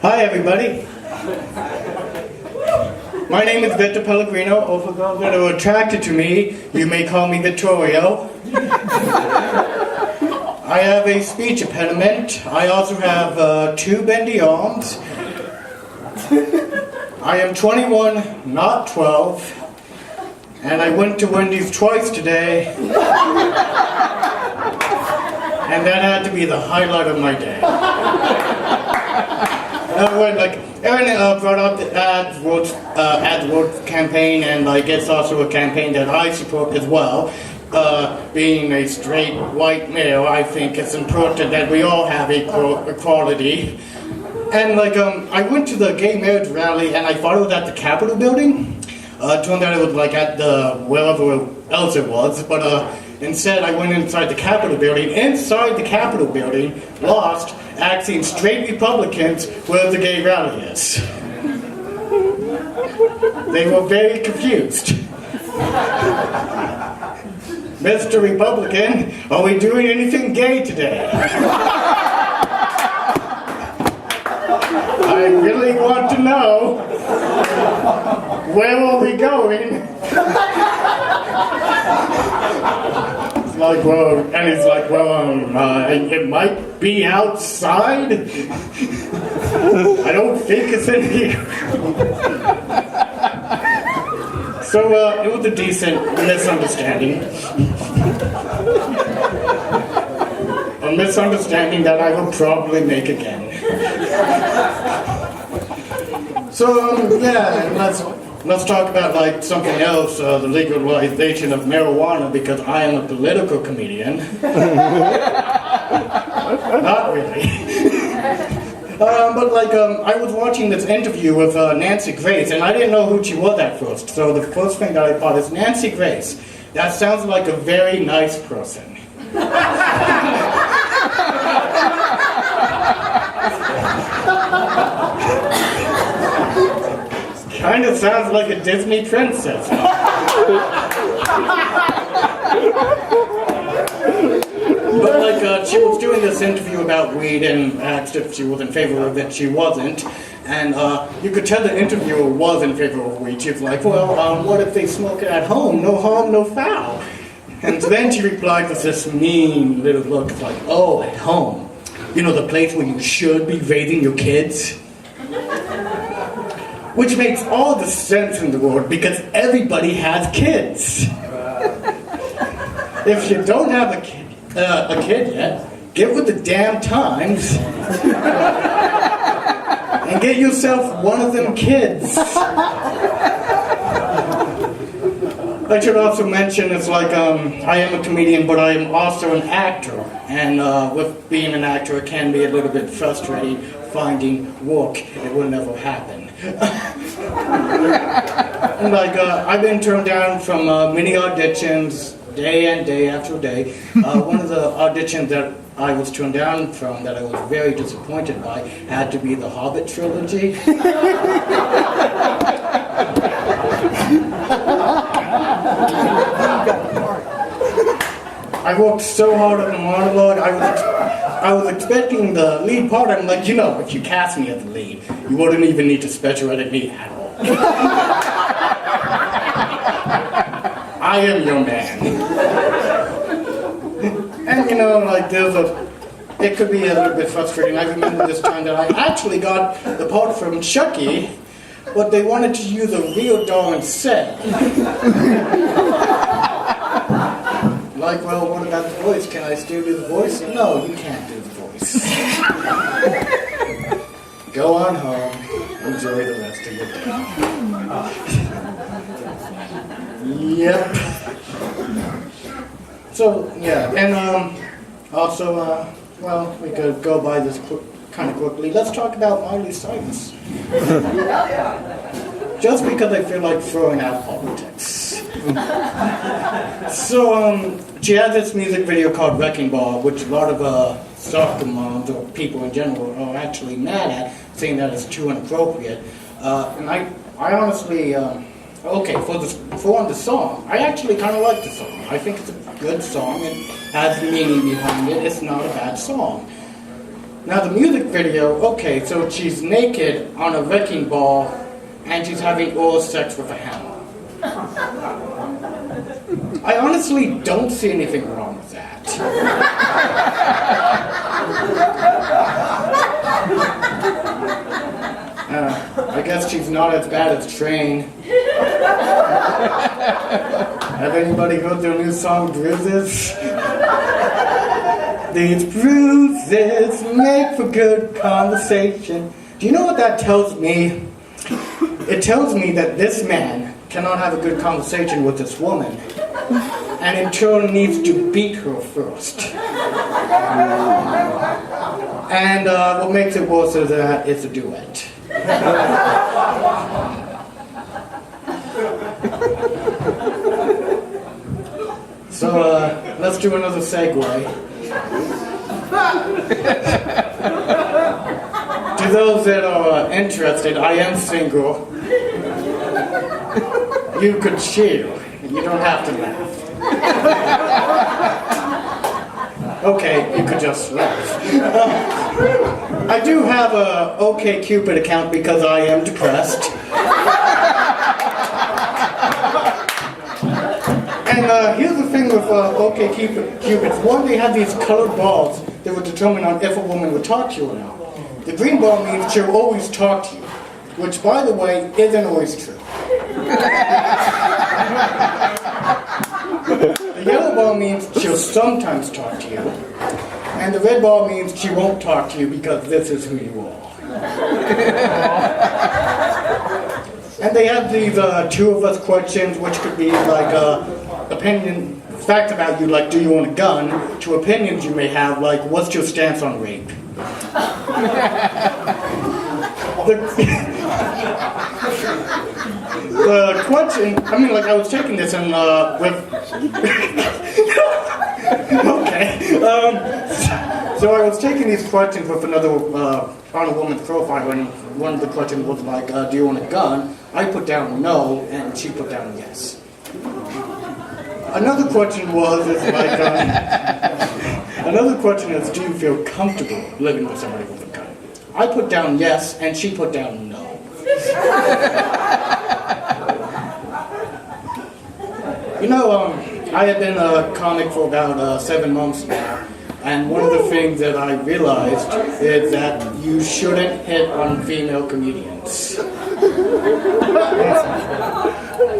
Hi, everybody. My name is Victor Pellegrino, or for those that are attracted to me, you may call me Vittorio. I have a speech impediment. I also have 2 bendy arms. I am 21, not 12, and I went to Wendy's twice today, and that had to be the highlight of my day. Aaron brought up the AdWords campaign, and it's also a campaign that I support as well. Being a straight white male, I think it's important that we all have equality. And I went to the gay marriage rally, and I thought it was at the Capitol building. Turned out it was at the wherever else it was, but instead I went inside the Capitol building. Inside the Capitol building, lost, asking straight Republicans where the gay rally is. They were very confused. Mr. Republican, are we doing anything gay today? I really want to know, where are we going? It's it might be outside. I don't think it's in here. So it was a decent misunderstanding. A misunderstanding that I will probably make again. So let's talk about something else, the legalization of marijuana, because I am a political comedian. Not really. I was watching this interview with Nancy Grace, and I didn't know who she was at first. So the first thing that I thought is, Nancy Grace, that sounds like a very nice person. Kind of sounds like a Disney princess. But she was doing this interview about weed and asked if she was in favor of it. She wasn't. And you could tell the interviewer was in favor of weed. She was like, well, what if they smoke it at home? No harm, no foul. And then she replied with this mean little look like, oh, at home. You know, the place where you should be raising your kids? Which makes all the sense in the world, because everybody has kids. If you don't have a kid yet, get with the damn times and get yourself one of them kids. I should also mention I am a comedian, but I am also an actor. And with being an actor, it can be a little bit frustrating finding work. It will never happen. And I've been turned down from many auditions, day and day after day. One of the auditions that I was turned down from, that I was very disappointed by, had to be the Hobbit trilogy. I worked so hard on the monologue. I was expecting the lead part. I'm like, if you cast me as the lead, you wouldn't even need to special edit me at all. I am your man. And it could be a little bit frustrating. I remember this time that I actually got the part from Chucky, but they wanted to use a real doll instead. Well, what about the voice? Can I still do the voice? No, you can't do the voice. Go on home. Enjoy the rest of your day. Yep. So, yeah, and also, we could go by this kind of quickly. Let's talk about Miley Cyrus. Just because I feel like throwing out politics. So, she has this music video called Wrecking Ball, which a lot of soccer moms or people in general are actually mad at, saying that it's too inappropriate. And I honestly, for the song, I actually kind of like the song. I think it's a good song. It has meaning behind it. It's not a bad song. Now the music video, okay, so she's naked on a wrecking ball and she's having oral sex with a hammer. I honestly don't see anything wrong with that. I guess she's not as bad as Train. Have anybody heard their new song, Bruises? These bruises make for good conversation. Do you know what that tells me? It tells me that this man cannot have a good conversation with this woman, and in turn needs to beat her first. And what makes it worse is that it's a duet. So let's do another segue. To those that are interested, I am single. You could cheer. You don't have to laugh. Okay, you could just laugh. I do have a OkCupid account because I am depressed. And here's the thing with OkCupid. One, they have these colored balls that would determine on if a woman would talk to you or not. The green ball means she'll always talk to you, which, by the way, isn't always true. The yellow ball means she'll sometimes talk to you, and the red ball means she won't talk to you because this is who you are. And they have these two of us questions, which could be like opinion, facts about you, like do you own a gun, to opinions you may have, like what's your stance on rape. The question, I mean, like I was taking this and with okay, so I was taking these questions with another on a woman's profile, and one of the questions was like, do you own a gun? I put down no, and she put down yes. Another question was another question is, do you feel comfortable living with somebody with a gun? I put down yes, and she put down no. You know, I have been a comic for about 7 months now, and one of the things that I realized is that you shouldn't hit on female comedians.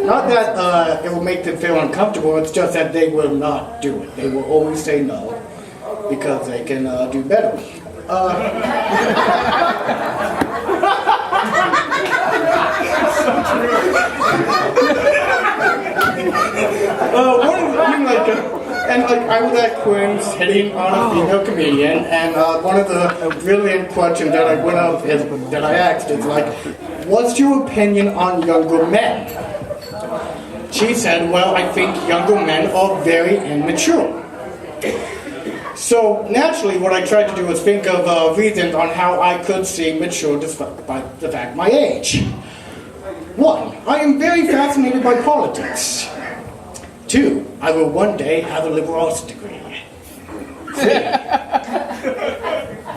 Not that it will make them feel uncomfortable, it's just that they will not do it. They will always say no, because they can do better. I was at Quinn's hitting on a female comedian, and one of the brilliant questions that I went up is that I asked is like, what's your opinion on younger men? She said, well, I think younger men are very immature. So naturally, what I tried to do was think of reasons on how I could seem mature despite the fact my age. 1, I am very fascinated by politics. 2, I will one day have a liberal arts degree. 3,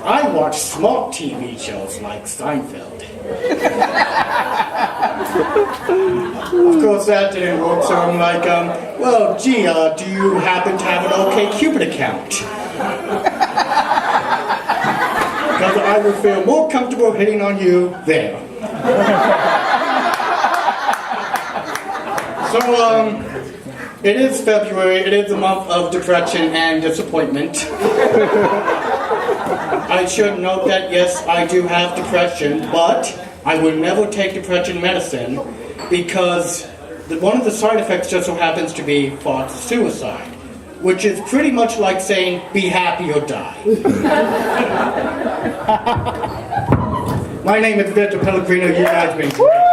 I watch smart TV shows like Seinfeld. Of course, that didn't work, so I'm like, well, gee, do you happen to have an OkCupid account? Because I would feel more comfortable hitting on you there. So, it is February, it is a month of depression and disappointment. I should note that, yes, I do have depression, but I would never take depression medicine because one of the side effects just so happens to be thoughts of suicide, which is pretty much like saying, be happy or die. My name is Pellegrino, you guys have been great.